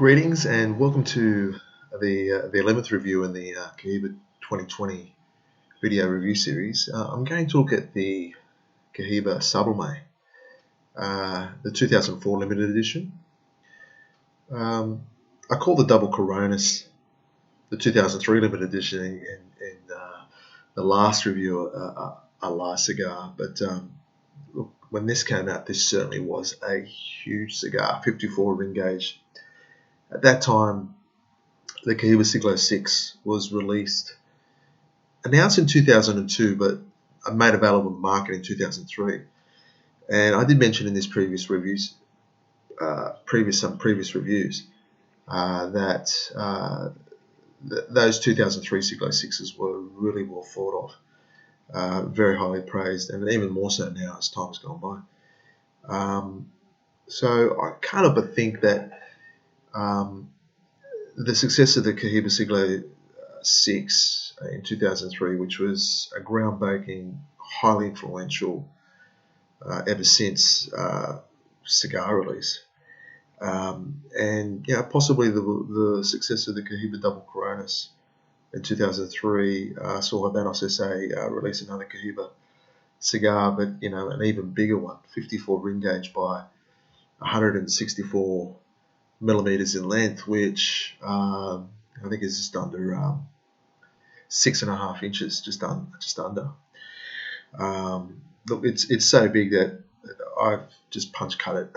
Greetings and welcome to the 11th review in the Cohiba 2020 video review series. I'm going to look at the Cohiba Sublime, the 2004 limited edition. I call the double Coronas the 2003 limited edition in the last review a light cigar, but look, when this came out, this certainly was a huge cigar, 54 ring gauge. At that time, the Cohiba Siglo 6 was announced in 2002, but made available in the market in 2003. And I did mention in this previous reviews, previous reviews, that those 2003 Siglo 6s were really well thought of, very highly praised, and even more so now as time has gone by. So I can't help but think that the success of the Cohiba Siglo 6 in 2003, which was a groundbreaking, highly influential, ever since cigar release, and possibly the success of the Cohiba Double Coronas in 2003 saw Habanos SA release another Cohiba cigar, but an even bigger one, 54 ring gauge by 164 millimeters in length, which I think is just under 6.5 inches, just under. Look, it's so big that I've just punch cut it.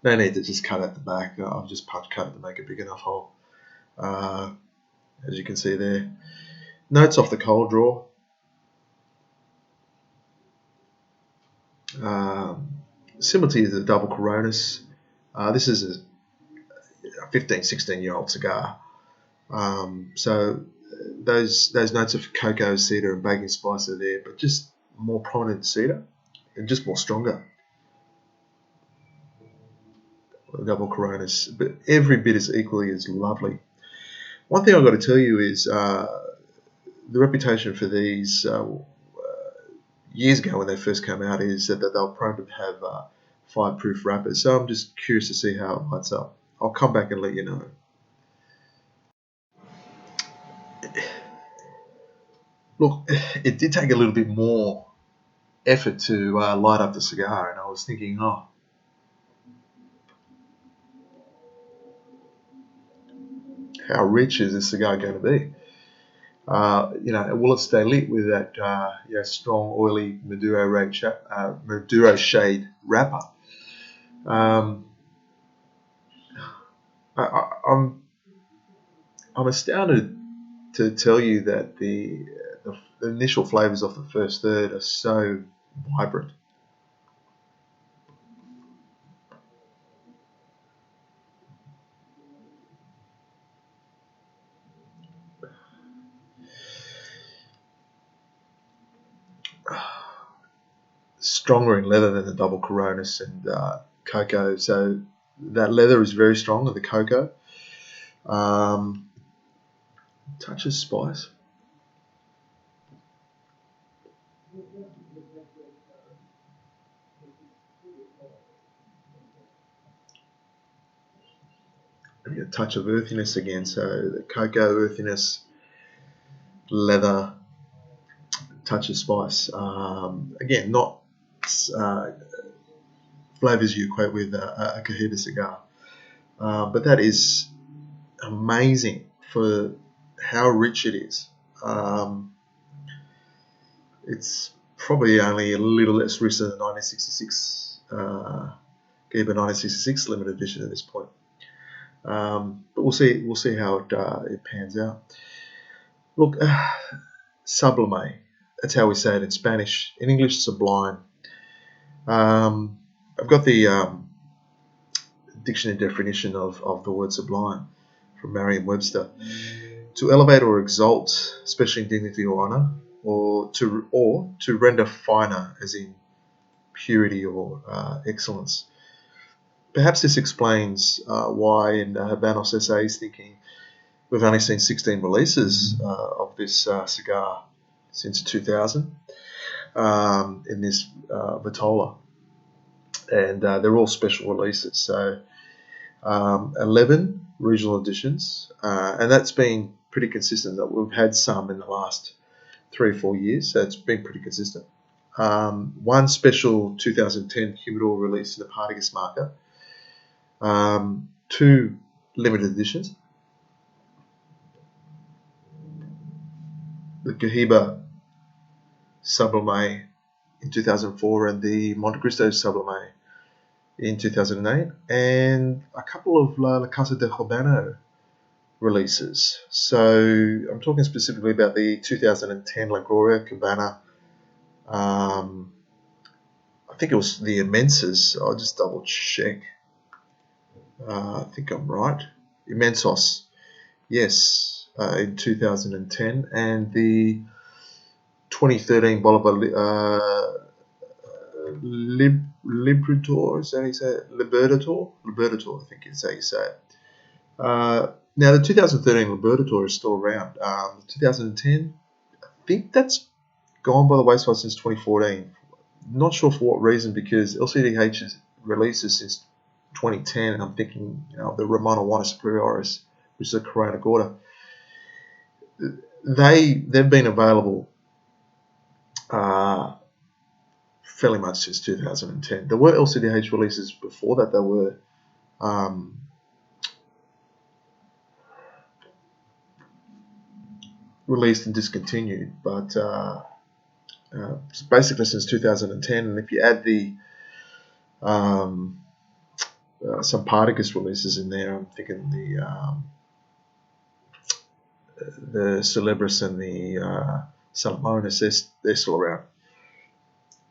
No need to just cut at the back. I've just punch cut it to make a big enough hole. As you can see there, notes off the cold draw. Similar to the double Coronas, this is a 15-16-year-old cigar. So those notes of cocoa, cedar, and baking spice are there, but just more prominent cedar and just more stronger. Double Coronas, but every bit is equally as lovely. One thing I've got to tell you is the reputation for these years ago when they first came out is that they were prone to have fireproof wrappers. So I'm just curious to see how it lights up. I'll come back and let you know. Look, it did take a little bit more effort to light up the cigar, and I was thinking, how rich is this cigar going to be? Will it stay lit with that strong, oily Maduro shade wrapper? I'm astounded to tell you that the initial flavors of the first third are so vibrant. Stronger in leather than the double Coronas and cocoa, so that leather is very strong with the cocoa. Touch of spice. Maybe a touch of earthiness again, so the cocoa earthiness, leather, touch of spice. Again, not flavors you equate with a Cohiba cigar, but that is amazing for how rich it is. It's probably only a little less rich than the 1966 Cohiba 1966 limited edition at this point. But we'll see how it pans out. Look, Sublime. That's how we say it in Spanish. In English, Sublime. I've got the dictionary definition of the word sublime from Merriam-Webster: to elevate or exalt, especially in dignity or honor, or to render finer, as in purity or excellence. Perhaps this explains why in Habanos SA is thinking we've only seen 16 releases of this cigar since 2000 in this Vitola, and they're all special releases. So 11 regional editions, and that's been pretty consistent. That we've had some in the last 3 or 4 years, so it's been pretty consistent. One special 2010 humidor release in the Partagas marker, 2 limited editions, the Cohiba Sublime in 2004 and the Monte Cristo Sublime in 2008, and a couple of La Casa de Habano releases. So I'm talking specifically about the 2010 La Gloria Cabana. I think it was the Immenses. I'll just double check. I think I'm right. Immensos, yes, in 2010, and the 2013 Bolivar Liberator, is that how you say it? Libertador, I think is how you say it. Now, the 2013 Libertador is still around. 2010, I think that's gone by the wayside since 2014. Not sure for what reason, because LCDH's releases since 2010, and I'm thinking, the Ramona Juana Superioris, which is a Corona Gorda, they've been available fairly much since 2010. There were LCDH releases before that. They were released and discontinued, but basically since 2010. And if you add the some Partagas releases in there, I'm thinking the Celebris and the Salamonis, they're still around.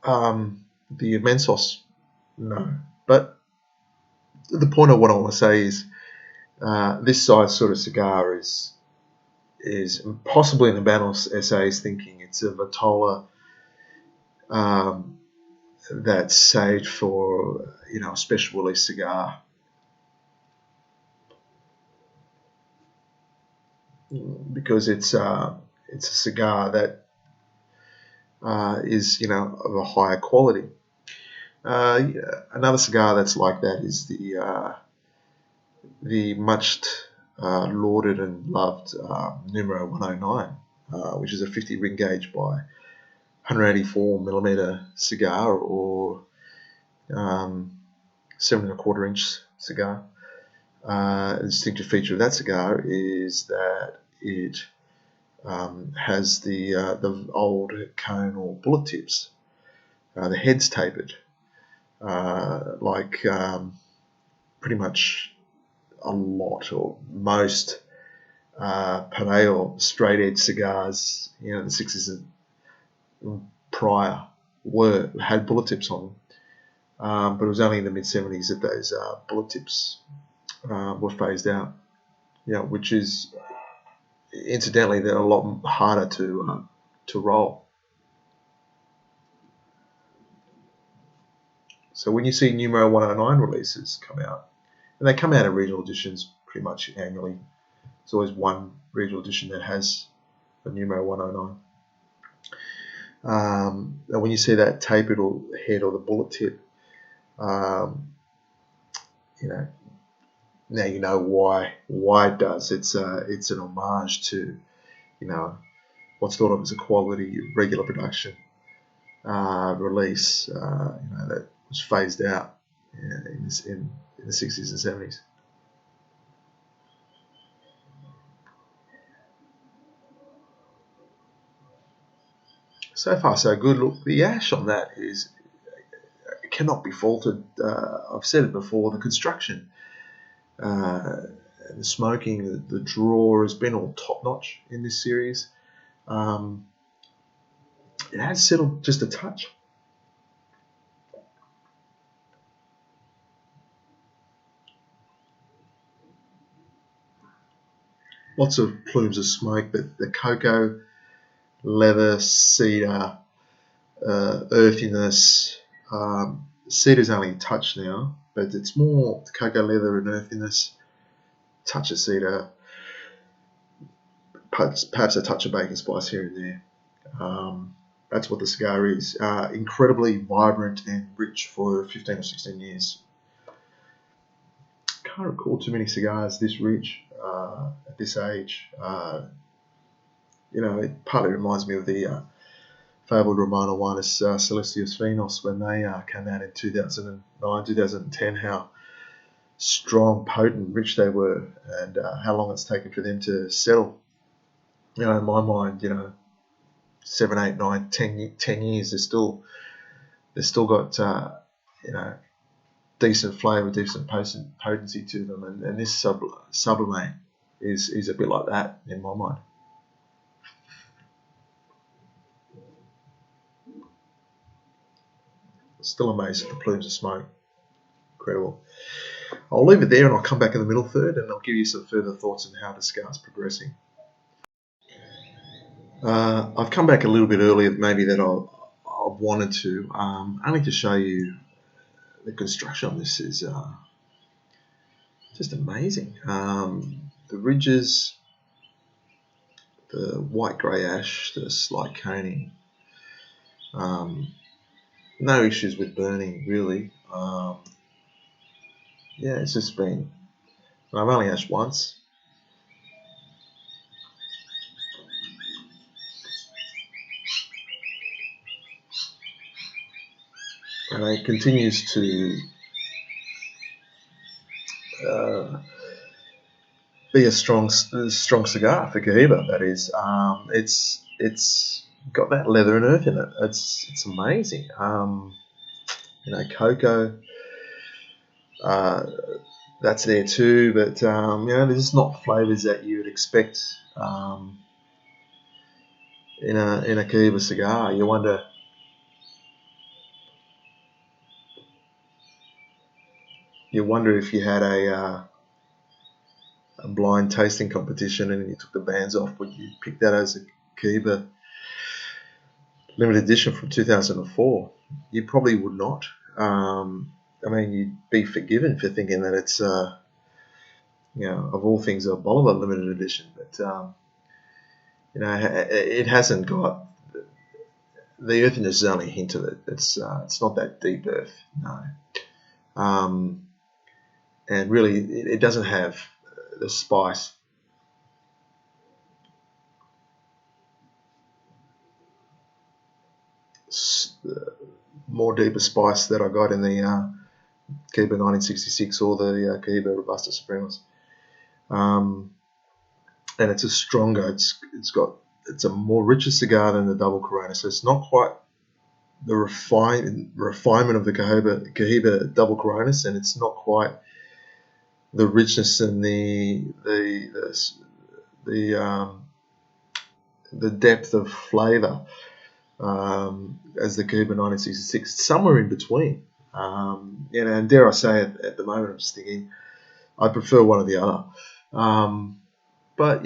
The Mensos, no. But the point of what I want to say is this size sort of cigar is possibly in the Banner SA's thinking it's a Vitola that's saved for a special release cigar, because it's a cigar that is of a higher quality. Another cigar that's like that is the much lauded and loved Numero 109, which is a 50 ring gauge by 184 millimeter cigar, or 7¼ inch cigar. The distinctive feature of that cigar is that it has the old cone or bullet tips. The head's tapered, like pretty much a lot or most Panay straight edge cigars, the 60s and prior had bullet tips on them. But it was only in the mid-70s that those bullet tips were phased out. Which is, incidentally, they're a lot harder to roll. So when you see Numero 109 releases come out, and they come out in regional editions pretty much annually, there's always one regional edition that has a Numero 109. And when you see that tapered or head or the bullet tip, now you know why it does. It's an homage to what's thought of as a quality regular production release that was phased out in the 60s and 70s. So far so good. Look, the ash on that cannot be faulted. I've said it before, the construction, the smoking, the draw has been all top notch in this series. It has settled just a touch. Lots of plumes of smoke, but the cocoa, leather, cedar, earthiness. Cedar's only a touch now, but it's more cocoa, leather, and earthiness. Touch of cedar, perhaps a touch of bacon spice here and there. That's what the cigar is. Incredibly vibrant and rich for 15 or 16 years. can't recall too many cigars this rich at this age. It partly reminds me of the fabled Romano Wines Celestius Finos when they came out in 2009, 2010, how strong, potent, rich they were, and how long it's taken for them to settle. In my mind, 7, 8, 9, 10 years, they've still got, decent flavour, decent potency to them, and this Sublime is a bit like that in my mind. Still amazed at the plumes of smoke. Incredible. I'll leave it there and I'll come back in the middle third and I'll give you some further thoughts on how the cigar's progressing. I've come back a little bit earlier maybe than I wanted to, only to show you the construction on this is just amazing. The ridges, the white grey ash, the slight coning, no issues with burning really. It's just been, I've only ashed once. And it continues to be a strong cigar for Cohiba. That is, it's got that leather and earth in it. It's amazing. Cocoa, that's there too. But there's just not flavours that you would expect in a Cohiba cigar. You wonder. You wonder if you had a blind tasting competition and you took the bands off, would you pick that as a Cohiba limited edition from 2004? You probably would not. You'd be forgiven for thinking that it's, of all things, a Bolivar limited edition. But, it hasn't got, the earthiness is only a hint of it. It's not that deep earth, no. And really, it doesn't have the spice. More deeper spice that I got in the Cohiba 1966 or the Cohiba Robusta Sublimes. And it's a stronger, it's a more richer cigar than the double Corona. So it's not quite the refinement of the Cohiba double Coronas, and it's not quite the richness and the depth of flavour as the Cohiba 1966. It's somewhere in between. And dare I say it, at the moment I'm just thinking I prefer one or the other. But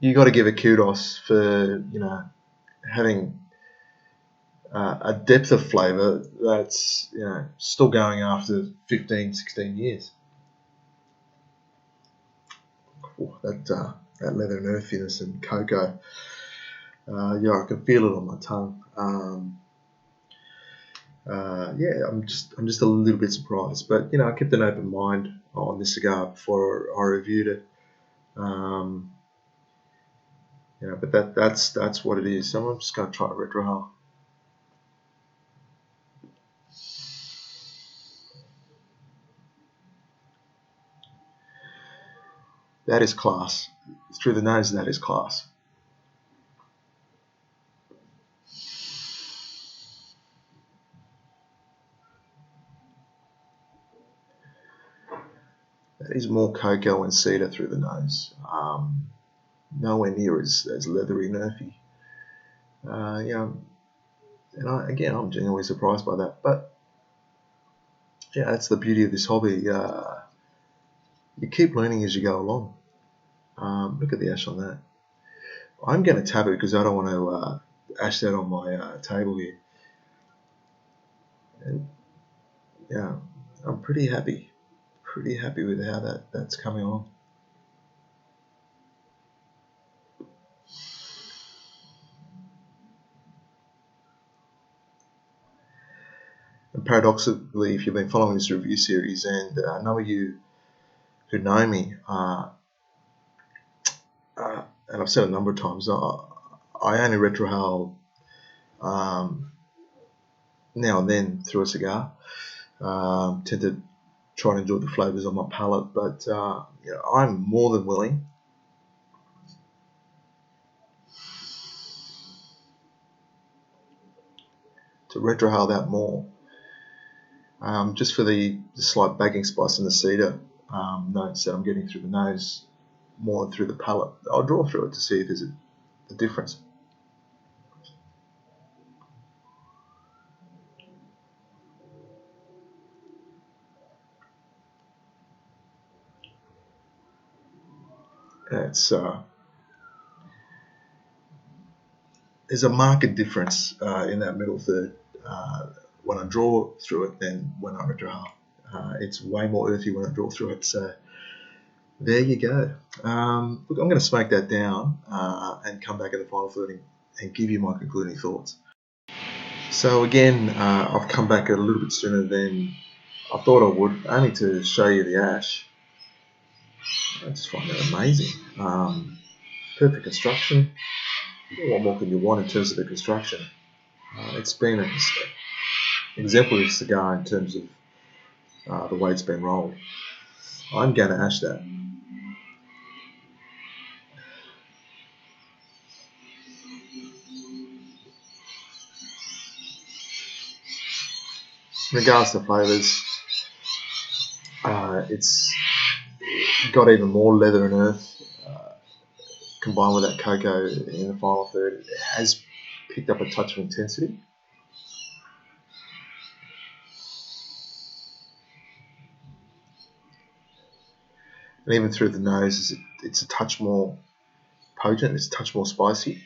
you got to give it kudos for having a depth of flavour that's still going after 15, 16 years. That leather and earthiness and cocoa, I can feel it on my tongue. I'm just a little bit surprised, but I kept an open mind on this cigar before I reviewed it. But that's what it is. So I'm just going to try to retrohale. That is class. Through the nose, that is class. That is more cocoa and cedar through the nose. Nowhere near as leathery and earthy. And I'm genuinely surprised by that. But that's the beauty of this hobby. You keep learning as you go along. Look at the ash on that. I'm going to tap it because I don't want to ash that on my table here. And I'm pretty happy with how that's coming along. And paradoxically, if you've been following this review series, and I know you who know me, and I've said a number of times, I only retrohale now and then through a cigar. Tend to try and enjoy the flavours on my palate, but I'm more than willing to retrohale that more, just for the slight bagging spice and the cedar notes that I'm getting through the nose more than through the palate. I'll draw through it to see if there's a difference. It's there's a marked difference in that middle third when I draw through it than when I retrohale. It's way more earthy when I draw through it. So there you go. Look, I'm going to smoke that down and come back at the final third and give you my concluding thoughts. So again, I've come back a little bit sooner than I thought I would, only to show you the ash. I just find that amazing. Perfect construction. What more can you want in terms of the construction? It's been an exemplary cigar in terms of the way it's been rolled. I'm going to ash that. In regards to flavours, it's got even more leather and earth combined with that cocoa in the final third. It has picked up a touch of intensity. And even through the nose, it's a touch more potent, it's a touch more spicy.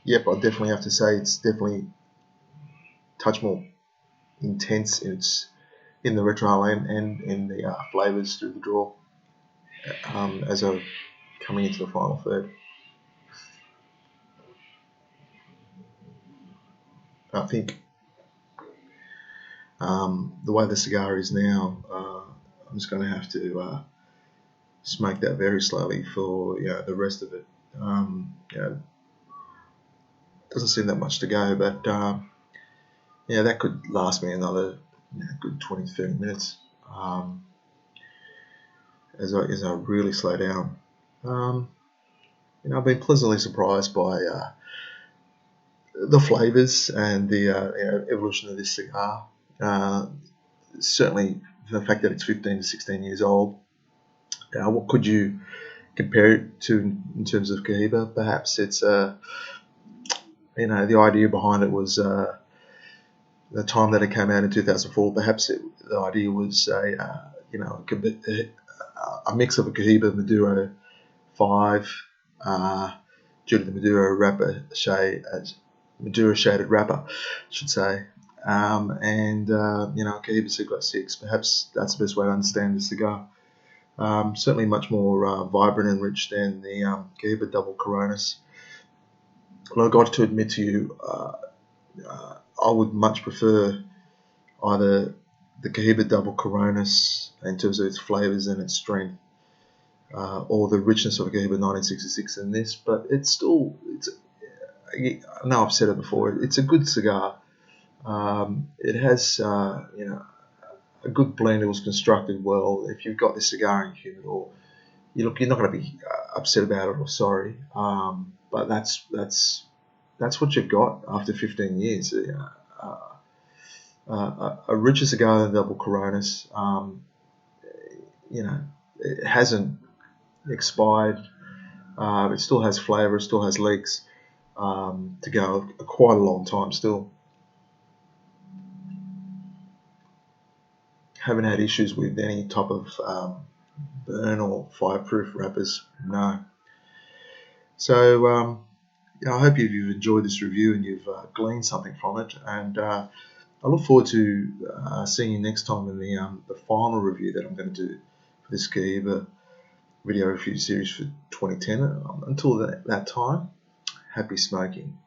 Yep, I definitely have to say it's definitely a touch more intense in the retrohale and in the flavours through the draw as I'm coming into the final third. I think the way the cigar is now, I'm just going to have to smoke that very slowly for the rest of it. Doesn't seem that much to go, but that could last me another good 20-30 minutes as I really slow down. I've been pleasantly surprised by the flavours and the evolution of this cigar. Certainly the fact that it's 15 to 16 years old. What could you compare it to in terms of Cohiba? Perhaps it's the idea behind it was the time that it came out in 2004. Perhaps the idea was a mix of a Cohiba Maduro 5 due to the Maduro shaded wrapper, I should say. Cohiba Cigar 6. Perhaps that's the best way to understand the cigar. Certainly much more vibrant and rich than the Cohiba Double Coronas. And I've got to admit to you, I would much prefer either the Cohiba Double Coronas in terms of its flavours and its strength, or the richness of a Cohiba 1966 in this. But I know I've said it before, it's a good cigar. It has a good blend. It was constructed well. If you've got this cigar in your humidor, you're not going to be upset about it or sorry. But that's what you've got after 15 years. A richer cigar than Double Coronas. It hasn't expired. It still has flavour. It still has legs to go quite a long time still. Haven't had issues with any type of burn or fireproof wrappers. No. So I hope you've enjoyed this review and you've gleaned something from it. And I look forward to seeing you next time in the final review that I'm going to do for this Cohiba video review series for 2010. Until that time, happy smoking.